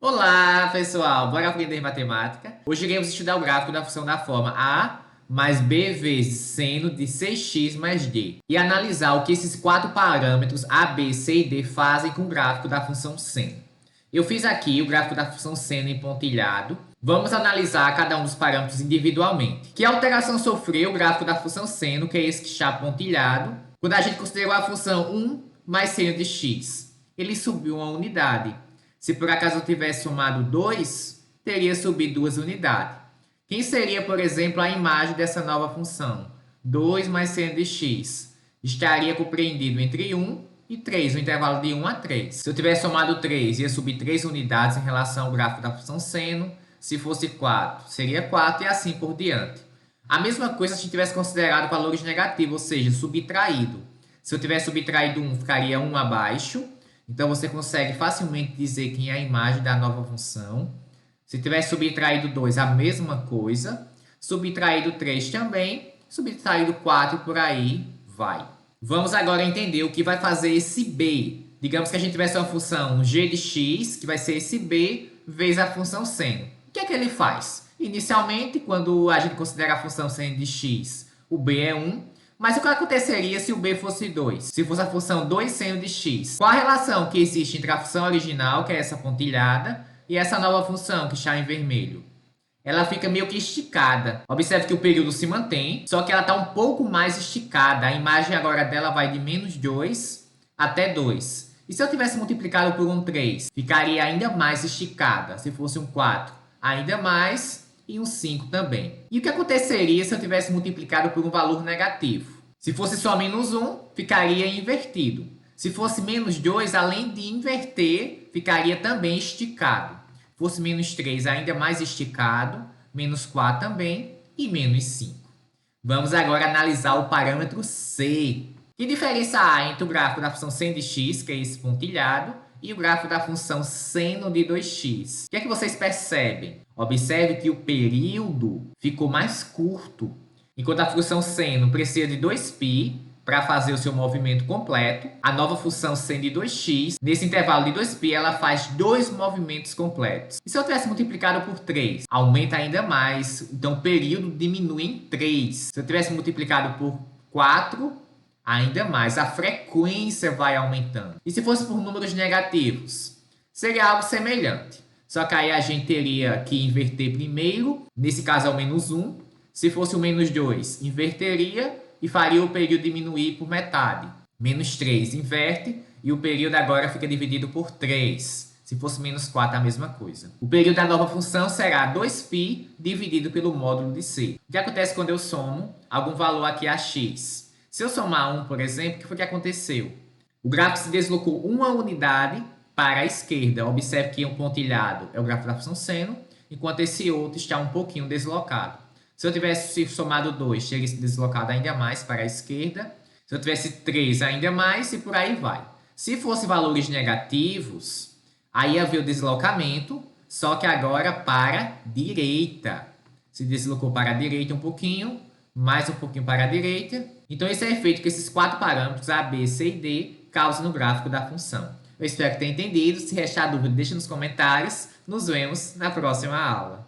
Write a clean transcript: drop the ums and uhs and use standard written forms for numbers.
Olá, pessoal! Bora aprender matemática? Hoje iremos estudar o gráfico da função da forma a mais b vezes seno de 6x mais d e analisar o que esses quatro parâmetros a, b, c e d fazem com o gráfico da função seno. Eu fiz aqui o gráfico da função seno em pontilhado. Vamos analisar cada um dos parâmetros individualmente. Que alteração sofreu o gráfico da função seno, que é esse que está pontilhado, quando a gente considerou a função 1 mais seno de x? Ele subiu uma unidade. Se por acaso eu tivesse somado 2, teria subido 2 unidades. Quem seria, por exemplo, a imagem dessa nova função? 2 mais seno de x. Estaria compreendido entre 1 e 3, no intervalo de 1 a 3. Se eu tivesse somado 3, ia subir 3 unidades em relação ao gráfico da função seno. Se fosse 4, seria 4 e assim por diante. A mesma coisa se a gente tivesse considerado valores negativos, ou seja, subtraído. Se eu tivesse subtraído 1, ficaria 1 abaixo. Então, você consegue facilmente dizer quem é a imagem da nova função. Se tivesse subtraído 2, a mesma coisa. Subtraído 3 também. Subtraído 4 e por aí vai. Vamos agora entender o que vai fazer esse b. Digamos que a gente tivesse uma função g de x, que vai ser esse b, vezes a função seno. O que é que ele faz? Inicialmente, quando a gente considera a função seno de x, o b é 1. Mas o que aconteceria se o b fosse 2? Se fosse a função 2 seno de x? Qual a relação que existe entre a função original, que é essa pontilhada, e essa nova função, que está em vermelho? Ela fica meio que esticada. Observe que o período se mantém, só que ela está um pouco mais esticada. A imagem agora dela vai de menos 2 até 2. E se eu tivesse multiplicado por um 3? Ficaria ainda mais esticada. Se fosse um 4, ainda mais, e um 5 também. E o que aconteceria se eu tivesse multiplicado por um valor negativo? Se fosse só menos 1, ficaria invertido. Se fosse menos 2, além de inverter, ficaria também esticado. Fosse menos 3, ainda mais esticado, menos 4 também e menos 5. Vamos agora analisar o parâmetro C. Que diferença há entre o gráfico da função seno de x, que é esse pontilhado, e o gráfico da função seno de 2x? O que é que vocês percebem? Observe que o período ficou mais curto. Enquanto a função seno precisa de 2π para fazer o seu movimento completo, a nova função seno de 2x, nesse intervalo de 2π, ela faz 2 movimentos completos. E se eu tivesse multiplicado por 3? Aumenta ainda mais, então o período diminui em 3. Se eu tivesse multiplicado por 4, ainda mais, a frequência vai aumentando. E se fosse por números negativos? Seria algo semelhante. Só que aí a gente teria que inverter primeiro, nesse caso é o menos 1. Se fosse o menos 2, inverteria e faria o período diminuir por metade. Menos 3 inverte e o período agora fica dividido por 3. Se fosse menos 4, a mesma coisa. O período da nova função será 2π dividido pelo módulo de c. O que acontece quando eu somo algum valor aqui a x? Se eu somar 1, por exemplo, o que foi que aconteceu? O gráfico se deslocou uma unidade para a esquerda. Observe que um pontilhado é o gráfico da função seno, enquanto esse outro está um pouquinho deslocado. Se eu tivesse somado 2, teria se deslocado ainda mais para a esquerda. Se eu tivesse 3, ainda mais, e por aí vai. Se fosse valores negativos, aí havia o deslocamento, só que agora para a direita. Se deslocou para a direita um pouquinho, mais um pouquinho para a direita. Então, esse é o efeito que esses quatro parâmetros, A, B, C e D, causam no gráfico da função. Eu espero que tenha entendido. Se restar dúvida, deixe nos comentários. Nos vemos na próxima aula.